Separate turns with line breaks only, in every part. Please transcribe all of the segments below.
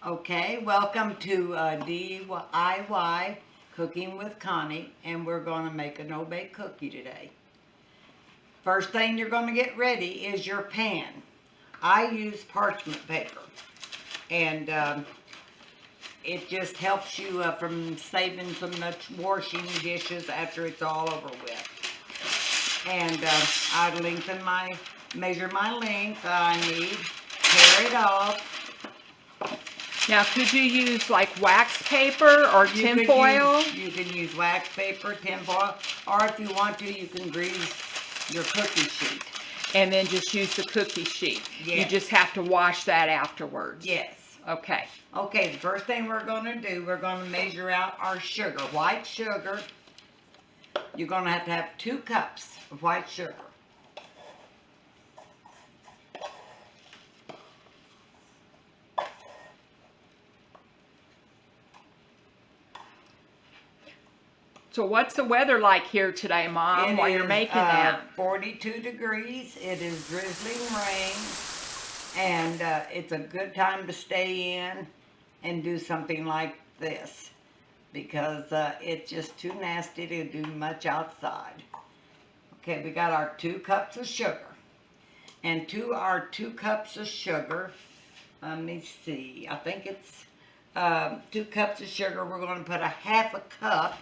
Okay, welcome to DIY Cooking with Connie, and we're going to make a no-bake cookie today. First thing you're going to get ready is your pan. I use parchment paper, and it just helps you from saving so much washing dishes after it's all over with. And I measure my length I need, tear it off.
Now, could you use like wax paper or tinfoil?
You can use wax paper, tinfoil, or if you want to, you can grease your cookie sheet.
And then just use the cookie sheet.
Yes.
You just have to wash that afterwards.
Yes.
Okay.
Okay, the first thing we're going to do, we're going to measure out our sugar. White sugar, you're going to have 2 cups of white sugar.
So what's the weather like here today, Mom, while you're making that?
42 degrees. It is drizzling rain. And it's a good time to stay in and do something like this. Because it's just too nasty to do much outside. Okay, we got our 2 cups of sugar. And to our 2 cups of sugar, let me see, I think it's 2 cups of sugar. We're going to put a half a cup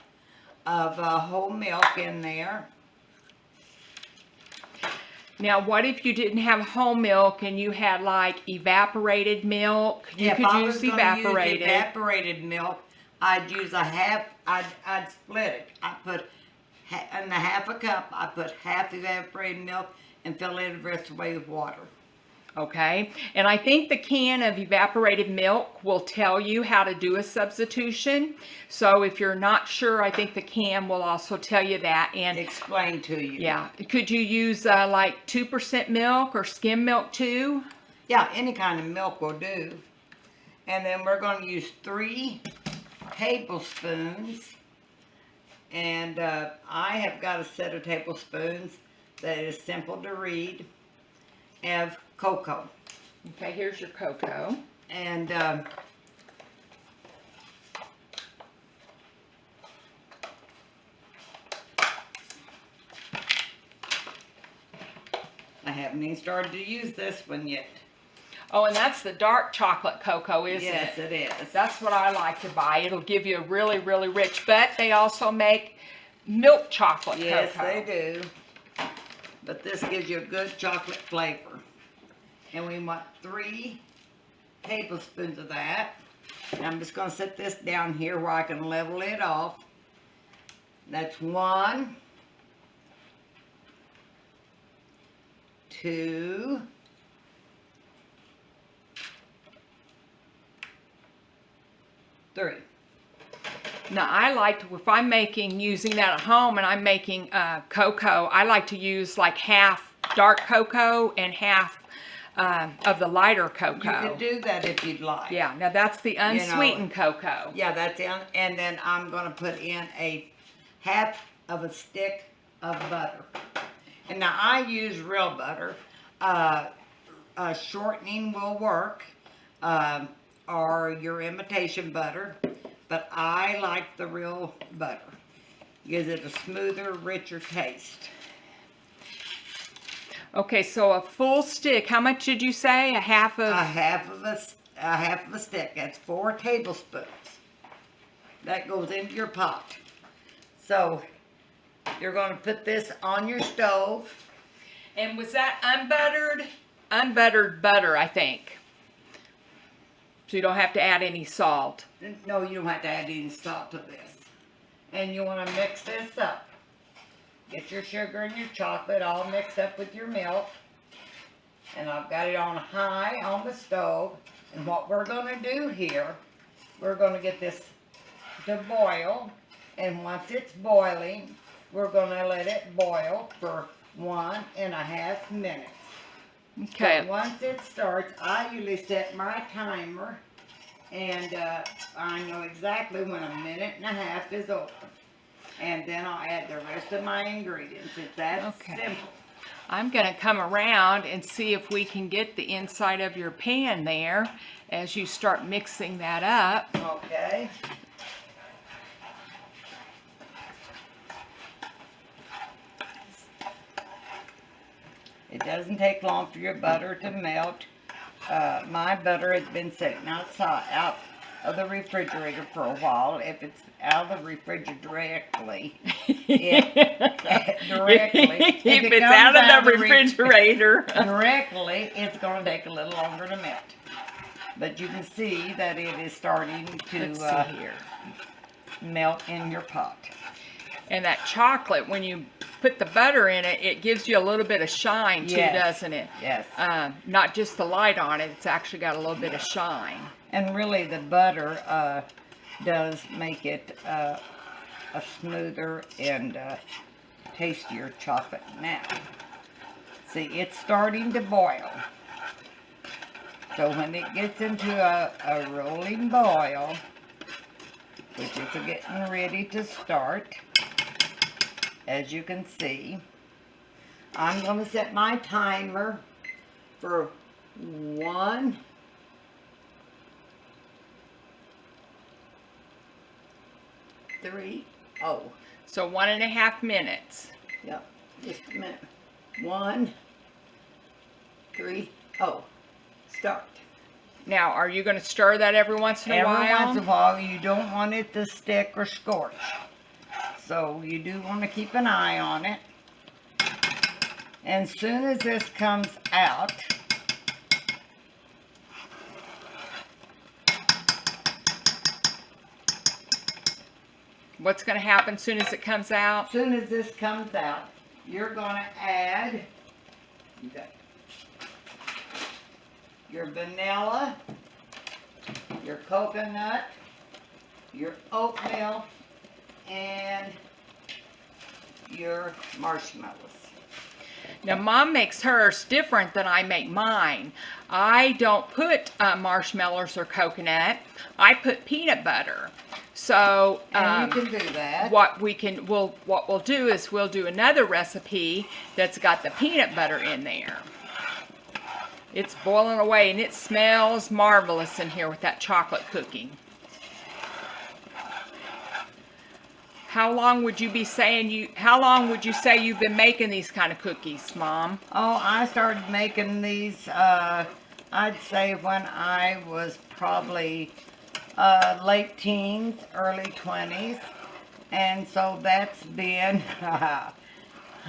of whole milk in there.
Now, what if you didn't have whole milk and you had like evaporated milk? You could use evaporated.
Use evaporated milk, I'd use a half. I'd split it. I put in the half a cup. I put half evaporated milk and fill it the rest away with water.
Okay, and I think the can of evaporated milk will tell you how to do a substitution. So if you're not sure, I think the can will also tell you that and
explain to you.
Yeah, could you use like 2% milk or skim milk too?
Yeah, any kind of milk will do. And then we're going to use 3 tablespoons. And I have got a set of tablespoons that is simple to read. Of cocoa.
Okay, here's your cocoa.
And I haven't even started to use this one yet.
Oh, and that's the dark chocolate cocoa, isn't it?
Yes, it is.
That's what I like to buy. It'll give you a really, really rich, but they also make milk chocolate cocoa.
Yes, they do. But this gives you a good chocolate flavor. And we want 3 tablespoons of that. And I'm just going to set this down here where I can level it off. That's 1, 2, 3.
Now, I like to, if I'm using that at home and I'm making cocoa, I like to use like half dark cocoa and half of the lighter cocoa.
You can do that if you'd like.
Yeah, now that's the unsweetened cocoa.
Yeah, that's in, and then I'm going to put in a half of a stick of butter. And now I use real butter. Shortening will work, or your imitation butter, but I like the real butter. Gives it a smoother, richer taste.
Okay, so a full stick. How much did you say? A half of
a stick. That's 4 tablespoons. That goes into your pot. So you're going to put this on your stove.
And was that unbuttered? Unbuttered butter, I think. So you don't have to add any salt.
No, you don't have to add any salt to this. And you want to mix this up. Get your sugar and your chocolate all mixed up with your milk. And I've got it on high on the stove. And what we're going to do here, we're going to get this to boil. And once it's boiling, we're going to let it boil for 1.5 minutes.
Okay.
But once it starts, I usually set my timer. And I know exactly when 1.5 minutes is over. And then I'll add the rest of my ingredients. It's that simple.
I'm going to come around and see if we can get the inside of your pan there as you start mixing that up.
Okay. It doesn't take long for your butter to melt. My butter has been sitting outside, out of the refrigerator for a while. If it's out of the refrigerator directly, if
it's out of the refrigerator,
directly, it's going to take a little longer to melt. But you can see that it is starting to melt in your pot.
And that chocolate, when you put the butter in it, it gives you a little bit of shine too, doesn't it?
Yes.
Not just the light on it, it's actually got a little bit of shine.
And really the butter does make it a smoother and tastier chocolate. Now, see, it's starting to boil. So when it gets into a rolling boil, which is getting ready to start, as you can see, I'm going to set my timer for 1, 3, oh.
So 1.5 minutes.
Yep, just a minute. 1, 3, oh. Start.
Now, are you going to stir that every once in a while?
Every once in a while. You don't want it to stick or scorch. So you do want to keep an eye on it. And as soon as this comes out,
what's going to happen as soon as it comes out?
as soon as this comes out, you're going to add your vanilla, your coconut, your oatmeal, and your marshmallows.
Now, Mom makes hers different than I make mine. I don't put marshmallows or coconut. I put peanut butter. So
and you can do that.
What we'll do is we'll do another recipe that's got the peanut butter in there. It's boiling away, and it smells marvelous in here with that chocolate cooking. How long would you say you've been making these kind of cookies, Mom?
Oh, I started making these, I'd say when I was probably late teens, early 20s. And so that's been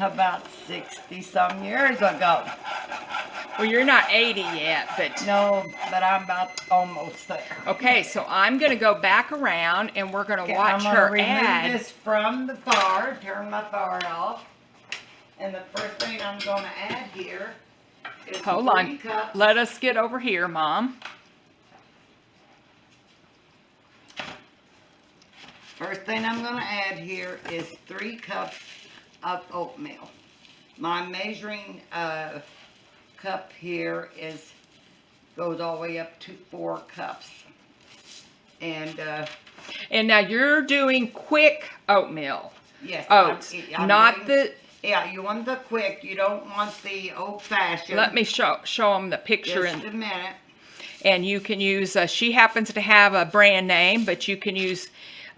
about 60-some years ago.
Well, you're not 80 yet, but...
No, but I'm about almost there.
Okay, so I'm going to go back around, and we're going to watch her add...
I'm going to remove this from the fire, turn my fire off. And the first thing I'm going to add here is 3 cups.
Let us get over here, Mom.
First thing I'm going to add here is 3 cups of oatmeal. My measuring cup here goes all the way up to 4 cups. And
now you're doing quick oatmeal.
Yes.
Oats.
Yeah, you want the quick. You don't want the old-fashioned.
Let me show them the picture.
Just a minute.
And you can use, she happens to have a brand name, but you can use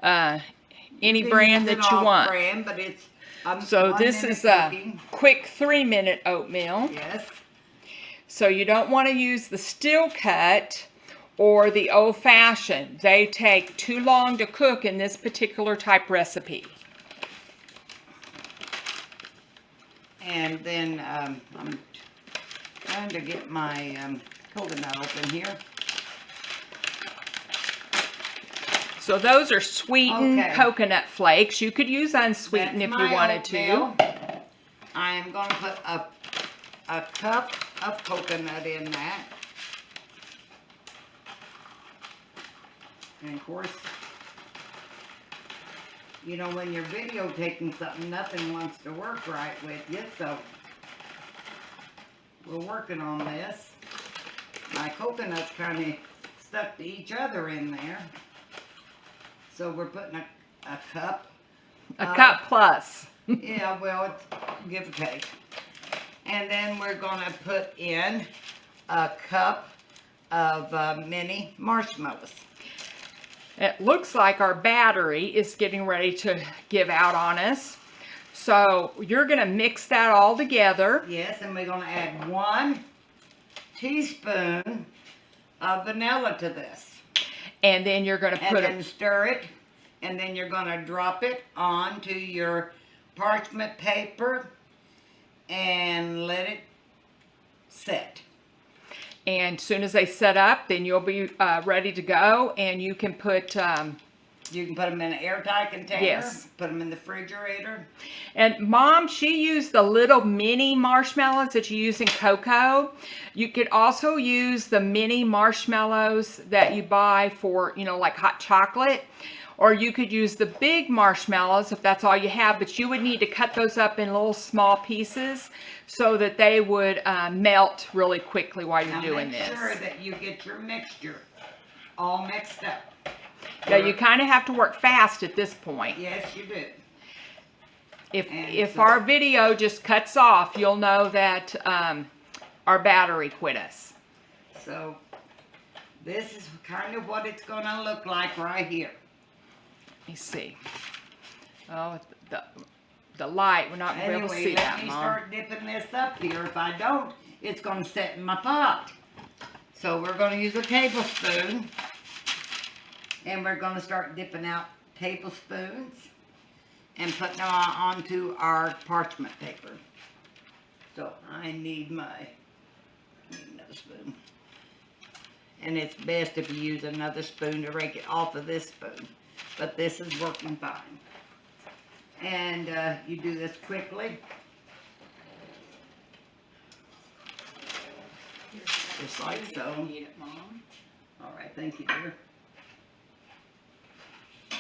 any brand that you want.
Brand, but it's,
so this is a quick 3-minute oatmeal.
Yes.
So you don't want to use the steel cut or the old-fashioned. They take too long to cook in this particular type recipe.
And then I'm trying to get my coconut open here. So
those are sweetened coconut flakes. You could use unsweetened if you wanted to.
I am going to put a cup of coconut in that. And of course, you know, when you're videotaping something, nothing wants to work right with you, so we're working on this. My coconut's kind of stuck to each other in there. So we're putting a cup.
A cup plus.
Yeah, well, it's give or take. And then we're gonna put in a cup of mini marshmallows.
It looks like our battery is getting ready to give out on us. So you're gonna mix that all together.
Yes, and we're gonna add 1 teaspoon of vanilla to this.
And then you're gonna
And
put
then
it,
stir it, and then you're gonna drop it onto your parchment paper and let it set.
and as soon as they set up, then you'll be ready to go, and you can put,
You can put them in an airtight container.
Yes.
Put them in the refrigerator.
and Mom, she used the little mini marshmallows that you use in cocoa. You could also use the mini marshmallows that you buy for, you know, like hot chocolate. Or you could use the big marshmallows if that's all you have, but you would need to cut those up in little small pieces so that they would melt really quickly while you're
Now
doing
make
this.
sure that you get your mixture all mixed up.
Yeah, you kind of have to work fast at this point.
Yes, you do. And
If
so-
our video just cuts off, you'll know that our battery quit us.
So this is kind of what it's gonna look like right here.
Let me see. Oh, the light, we're not going to be able to
Anyway,
see
let
that,
me
Mom.
start dipping this up here. If I don't, it's gonna set in my pot. So we're gonna use a tablespoon, and we're gonna start dipping out tablespoons and putting them onto our parchment paper. So I need another spoon. And it's best if you use another spoon to rake it off of this spoon. But this is working fine. And you do this quickly. Just like so.
Need it, Mom.
All right, thank you, dear.
Do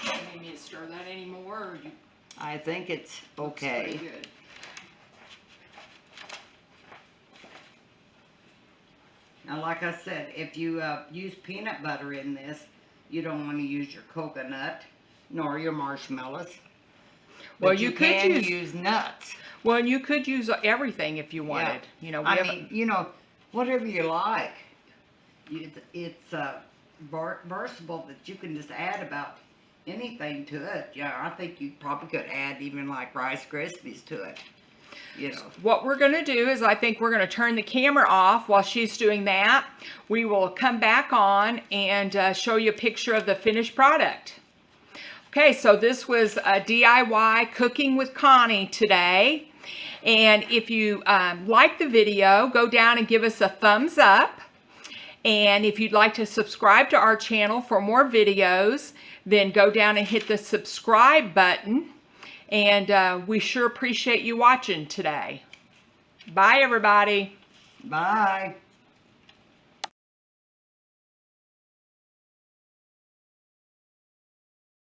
you need me to stir that anymore, or you?
I think it's
Looks
okay.
pretty good.
Now, like I said, if you use peanut butter in this, you don't want to use your coconut nor your marshmallows.
Well,
But
you
you
could
can
use-
use nuts.
Well, you could use everything if you wanted. You know, we
I
have
mean, you know, whatever you like. It's versatile that you can just add about anything to it. Yeah, I think you probably could add even like Rice Krispies to it. You know.
what we're going to do is I think we're going to turn the camera off while she's doing that. We will come back on and show you a picture of the finished product. Okay, so this was a DIY Cooking with Connie today. And if you like the video, go down and give us a thumbs up. And if you'd like to subscribe to our channel for more videos, then go down and hit the subscribe button. And we sure appreciate you watching today. Bye, everybody.
Bye.